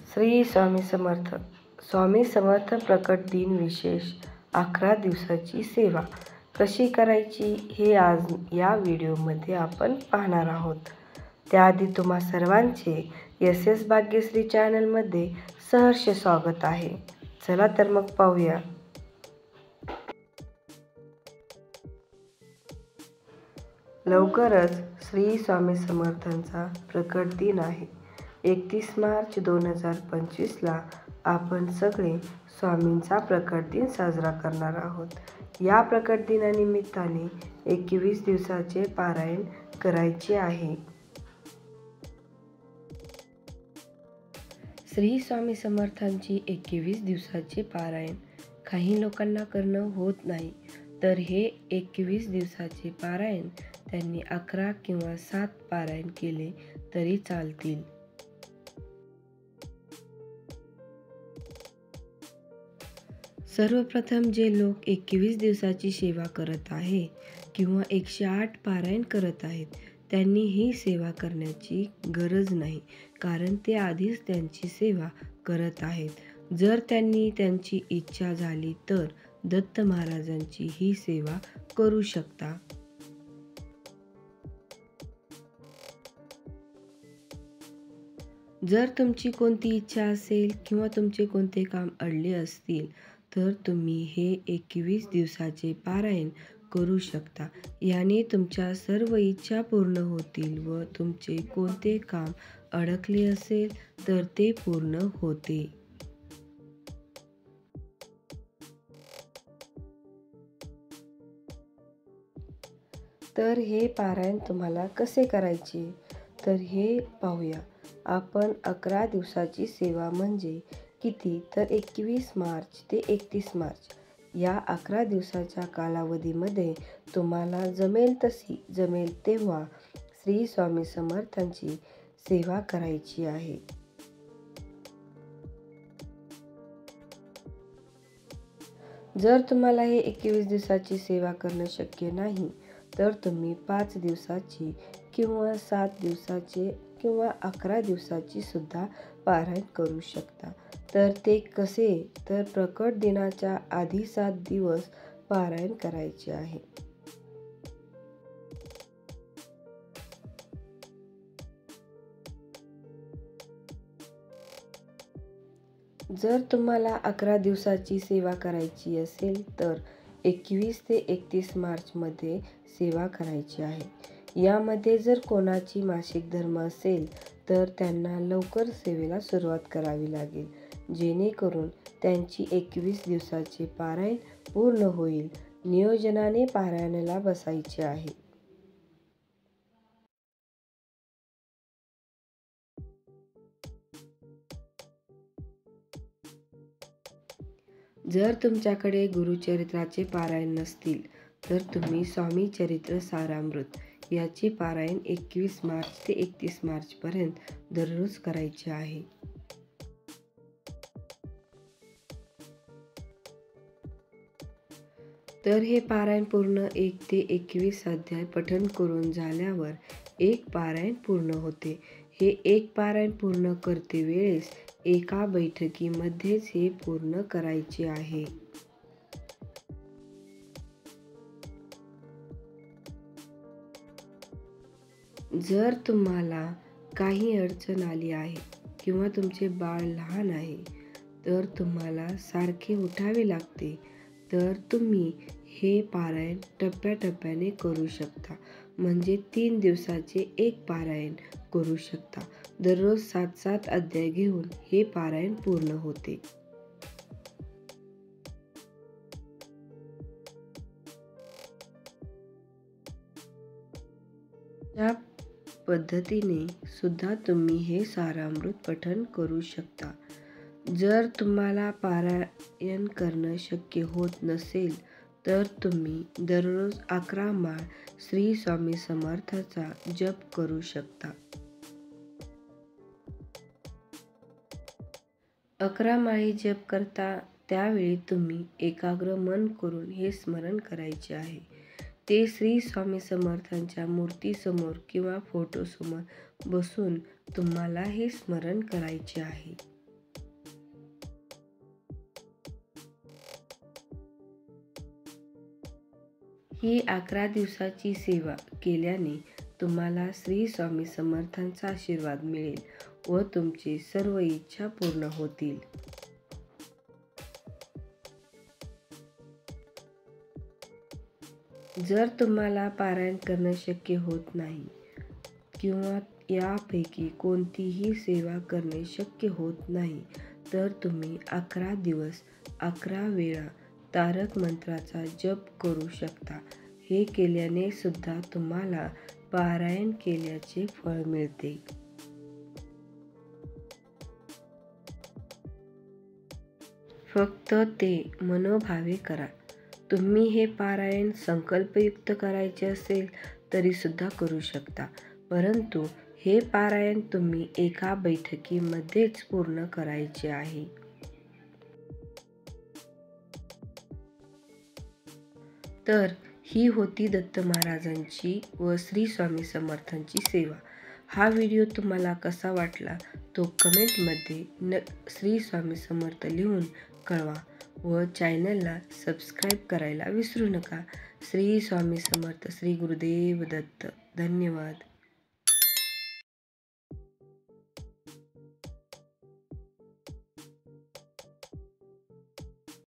श्री स्वामी समर्थ. स्वामी समर्थ प्रकट दिन विशेष 11 दिवसाची सेवा कशी करायची हे आज या व्हिडिओमध्ये आपण पाहणार आहोत. त्याआधी तुम्हा सर्वांचे SS भाग्यश्री चॅनलमध्ये सहर्ष स्वागत आहे. चला तर मग पाहूया. लवकरच श्री स्वामी समर्थांचा प्रकट दिन आहे. 31 मार्च 2025ला आपण सगळे स्वामींचा प्रकट दिन साजरा करणार आहोत. या प्रकट दिनानिमित्ताने 21 दिवसाचे पारायण करायचे आहे. श्री स्वामी समर्थांची 21 दिवसाचे पारायण काही लोकांना करणं होत नाही, तर हे 21 दिवसाचे पारायण त्यांनी 11 किंवा 7 पारायण केले तरी चालतील. सर्वप्रथम जे लोक 21 दिवसाची सेवा करत आहे किंवा 108 पारायण करत आहेत, त्यांनी ही सेवा करण्याची गरज नाही, कारण ते आधीच त्यांची सेवा करत आहेत. जर त्यांनी त्यांची इच्छा झाली तर दत्त महाराजांची ही सेवा करू शकता. जर तुमची कोणती इच्छा असेल किंवा तुमचे कोणते काम अडले असतील तर तुम्ही हे 21 दिवसाचे पारायण करू शकता. याने तुमच्या सर्व इच्छा पूर्ण होतील व तुमचे कोणते काम अडकले असेल तर ते पूर्ण होते. तर हे पारायण तुम्हाला कसे करायचे तर हे पाहूया. आपण 11 दिवसाची सेवा म्हणजे किती तर 21 मार्च ते 31 मार्च या 11 दिवसाच्या कालावधीमध्ये तुम्हाला जमेल तशी जमेल तेव्हा श्री स्वामी समर्थांची सेवा करायची आहे. जर तुम्हाला हे 21 दिवसाची सेवा करणं शक्य नाही तर तुम्ही 5 दिवसाची किंवा 7 दिवसाचे किंवा 11 दिवसाची सुद्धा पारायण करू शकता. तर ते कसे तर प्रकट दिनाच्या आधी 7 दिवस पारायण करायचे आहे. जर तुम्हाला 11 दिवसाची सेवा करायची असेल तर 21 ते 31 मार्चमध्ये सेवा करायची आहे. यामध्ये जर कोणाची मासिक धर्म असेल तर त्यांना लवकर सेवेला सुरुवात करावी लागेल, जेणेकरून त्यांची 21 दिवसाचे पारायण पूर्ण होईल. नियोजनाने पारायणाला बसायचे आहे. जर तुमच्याकडे गुरुचरित्राचे पारायण नसतील तर तुम्ही स्वामी चरित्र सारामृत याचे पारायण 21 मार्च ते 31 मार्चपर्यंत दररोज करायचे आहे. तर हे पारायण पूर्ण 1 ते 21 अध्याय पठण करून झाल्यावर एक पारायण पूर्ण होते. हे एक पारायण पूर्ण करते वेळेस एका बैठकीमध्येच हे पूर्ण करायचे आहे. जर तुम्हाला काही अडचण आली आहे किंवा तुमचे बाळ लहान आहे तर तुम्हाला सारखे उठावे लागते तर तुम्ही हे पारायण टप्प्याटप्प्याने करू शकता. म्हणजे 3 दिवसाचे एक पारायण करू शकता. दररोज 7-7 अध्याय घेऊन हे पारायण पूर्ण होते. या पद्धतीने सुद्धा तुम्ही हे सारामृत पठण करू शकता. जर तुम्हाला पारायण करणं शक्य होत नसेल तर तुम्ही दररोज 11 माळ श्री स्वामी समर्थाचा जप करू शकता. 11 माळी जप करता त्यावेळी तुम्ही एकाग्र मन करून हे स्मरण करायचे आहे. ते श्री स्वामी समर्थांच्या मूर्तीसमोर किंवा फोटोसमोर बसून तुम्हाला हे स्मरण करायचे आहे. ही 11 दिवसाची सेवा केल्याने तुम्हाला श्री स्वामी समर्थांचा आशीर्वाद मिळेल व तुमची सर्व इच्छा पूर्ण होतील. जर तुम्हाला पारायण करणं शक्य होत नाही किंवा यापैकी कोणतीही सेवा करणे शक्य होत नाही, तर तुम्ही 11 दिवस 11 वेळा तारक मंत्राचा जप करू शकता. हे केल्याने सुद्धा तुम्हाला पारायण केल्याचे फळ मिळते. फक्त ते मनोभावे करा. तुम्ही हे पारायण संकल्पयुक्त करायचे असेल तरी सुद्धा करू शकता, परंतु हे पारायण तुम्ही एका बैठकीमध्येच पूर्ण करायचे आहे. तर ही होती दत्त महाराजांची व श्री स्वामी समर्थांची सेवा. हा व्हिडिओ तुम्हाला कसा वाटला तो कमेंटमध्ये श्री स्वामी समर्थ लिहून कळवा व चॅनलला सबस्क्राईब करायला विसरू नका. श्री स्वामी समर्थ. श्री गुरुदेव दत्त. धन्यवाद.